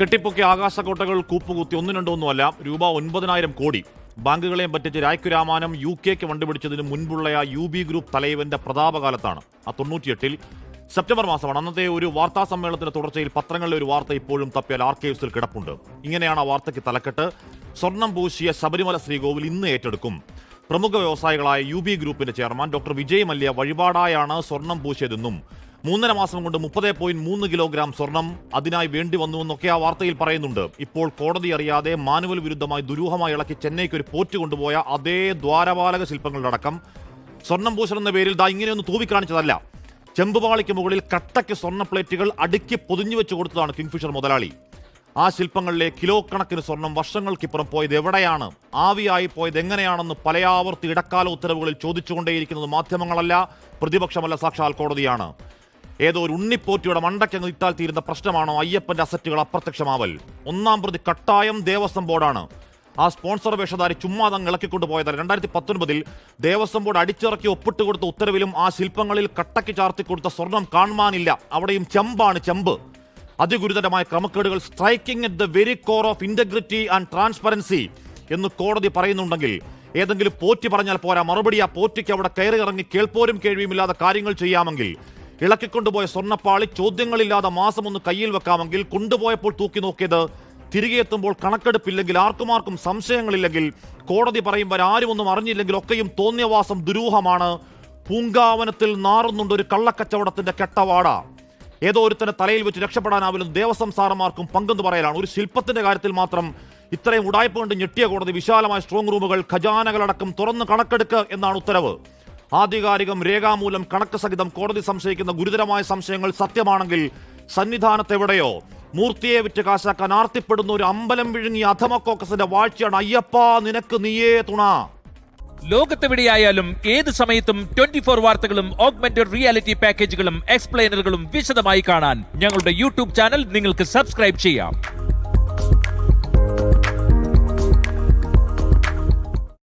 കെട്ടിപ്പൊക്കിയ ആകാശക്കോട്ടകൾ കൂപ്പുകുത്തി ഒന്നും രണ്ടൊന്നുമല്ല, രൂപ 9,000 കോടി. ബാങ്കുകളെയും പറ്റിച്ച് രായ്ക്കുരാമാനം UK വണ്ടുപിടിച്ചതിന് മുൻപുള്ള UB ഗ്രൂപ്പ് തലൈവന്റെ പ്രതാപകാലത്താണ്. 98-ൽ സെപ്റ്റംബർ മാസമാണ്. അന്നത്തെ ഒരു വാർത്താ സമ്മേളനത്തിന്റെ തുടർച്ചയിൽ പത്രങ്ങളിലെ ഒരു വാർത്ത ഇപ്പോഴും തപ്പിയാൽ ആർക്കൈവ്സിൽ കിടപ്പുണ്ട്. ഇങ്ങനെയാണ് ആ വാർത്തയ്ക്ക് തലക്കെട്ട്: സ്വർണം പൂശിയ ശബരിമല ശ്രീകോവിൽ ഇന്ന് ഏറ്റെടുക്കും. പ്രമുഖ വ്യവസായികളായ UB ഗ്രൂപ്പിന്റെ ചെയർമാൻ ഡോക്ടർ വിജയ് മല്യ വഴിപാടായാണ് സ്വർണം പൂശിയതെന്നും 3.5 മാസം കൊണ്ട് 30.3 കിലോഗ്രാം സ്വർണം അതിനായി വേണ്ടി വന്നുവെന്നൊക്കെ ആ വാർത്തയിൽ പറയുന്നുണ്ട്. ഇപ്പോൾ കോടതി അറിയാതെ മാനുവൽ വിരുദ്ധമായി ദുരൂഹമായി ഇളക്കി ചെന്നൈക്ക് ഒരു പോറ്റ് കൊണ്ടുപോയ അതേ ദ്വാരപാലക ശില്പങ്ങളിലടക്കം സ്വർണം പൂശണം എന്ന പേരിൽ ഇങ്ങനെയൊന്നും തൂവിക്കാണിച്ചതല്ല. ചെമ്പുപാളിക്ക് മുകളിൽ കട്ടയ്ക്ക് സ്വർണ്ണ പ്ലേറ്റുകൾ അടുക്കി പൊതിഞ്ഞു വെച്ച് കൊടുത്തതാണ് കിങ്ഫിഷർ മുതലാളി. ആ ശില്പങ്ങളിലെ കിലോ കണക്കിന് സ്വർണം വർഷങ്ങൾക്കിപ്പുറം പോയത് എവിടെയാണ്, ആവിയായി പോയത് എങ്ങനെയാണെന്ന് പലയാവർത്തി ഇടക്കാല ഉത്തരവുകളിൽ ചോദിച്ചുകൊണ്ടേയിരിക്കുന്നത് മാധ്യമങ്ങളല്ല, പ്രതിപക്ഷമല്ല, സാക്ഷാൽ കോടതിയാണ്. ഏതോ ഒരു ഉണ്ണിപ്പോറ്റിയുടെ മണ്ടയ്ക്കങ്ങ് ഇട്ടാൽ തീരുന്ന പ്രശ്നമാണോ അയ്യപ്പന്റെ അസറ്റുകൾ അപ്രത്യക്ഷമാവൽ? 1-ാം പ്രതി കട്ടായം ദേവസ്വം ബോർഡാണ്. ആ സ്പോൺസർ വേഷധാരി ചുമ്മാതങ്ങ് ഇളക്കിക്കൊണ്ടുപോയതാണ്. 2019-ൽ ദേവസ്വം ബോർഡ് അടിച്ചിറക്കി ഒപ്പിട്ട് കൊടുത്ത ഉത്തരവിലും ആ ശില്പങ്ങളിൽ കട്ടയ്ക്ക് ചാർത്തി കൊടുത്ത സ്വർണം കാണുവാനില്ല. അവിടെയും ചെമ്പാണ്, ചെമ്പ്. അതിഗുരുതരമായ ക്രമക്കേടുകൾ, striking at the very core of integrity and transparency എന്ന് കോടതി പറയുന്നുണ്ടെങ്കിൽ ഏതെങ്കിലും പോറ്റി പറഞ്ഞാൽ പോരാ, മറുപടി ആ പോറ്റിക്ക് അവിടെ കയറി ഇറങ്ങി കേൾപ്പോരും കേൾവിയുമില്ലാതെ കാര്യങ്ങൾ ചെയ്യാമെങ്കിൽ, ഇളക്കിക്കൊണ്ടുപോയ സ്വർണ്ണപ്പാളി ചോദ്യങ്ങളില്ലാതെ മാസം ഒന്ന് കയ്യിൽ വെക്കാമെങ്കിൽ, കൊണ്ടുപോയപ്പോൾ തൂക്കി നോക്കിയത് തിരികെ എത്തുമ്പോൾ കണക്കെടുപ്പില്ലെങ്കിൽ, ആർക്കുമാർക്കും സംശയങ്ങളില്ലെങ്കിൽ, കോടതി പറയുമ്പോൾ ആരും ഒന്നും അറിഞ്ഞില്ലെങ്കിൽ ഒക്കെയും തോന്നിയവാസം ദുരൂഹമാണ്. പൂങ്കാവനത്തിൽ നാറുന്നുണ്ട് ഒരു കള്ളക്കച്ചവടത്തിന്റെ കെട്ടവാട. ഏതോ ഒരുത്തന്നെ തലയിൽ വെച്ച് രക്ഷപ്പെടാനാവില്ലെന്ന് ദേവസ്വം സാറന്മാർക്കും പങ്കെന്ന് പറയലാണ്. ഒരു ശില്പത്തിന്റെ കാര്യത്തിൽ മാത്രം ഇത്രയും ഉടായ്പ കൊണ്ട് ഞെട്ടിയ കോടതി വിശാലമായ സ്ട്രോങ് റൂമുകൾ, ഖജാനകളടക്കം തുറന്ന് കണക്കെടുക്കുക എന്നാണ് ഉത്തരവ്. ആധികാരികം രേഖാമൂലം കണക്ക് സഹിതം കോടതി സംശയിക്കുന്ന ഗുരുതരമായ സംശയങ്ങൾ സത്യമാണെങ്കിൽ സന്നിധാനത്തെവിടെയോ മൂർത്തിയെ വിറ്റ് കാശാക്കാൻ ആർത്തിപ്പെടുന്ന ഒരു അമ്പലം വിഴുങ്ങി അധമ കോക്കസിന്റെ വാഴ്ചയാണ് അയ്യപ്പ നിനക്ക് നീയേ തുണ. ലോകത്തെവിടെയായാലും ഏത് സമയത്തും 24 വാർത്തകളും ഓഗ്മെന്റഡ് റിയാലിറ്റി പാക്കേജുകളും എക്സ്പ്ലെയിനറുകളും വിശദമായി കാണാൻ ഞങ്ങളുടെ യൂട്യൂബ് ചാനൽ നിങ്ങൾക്ക് സബ്സ്ക്രൈബ് ചെയ്യാം.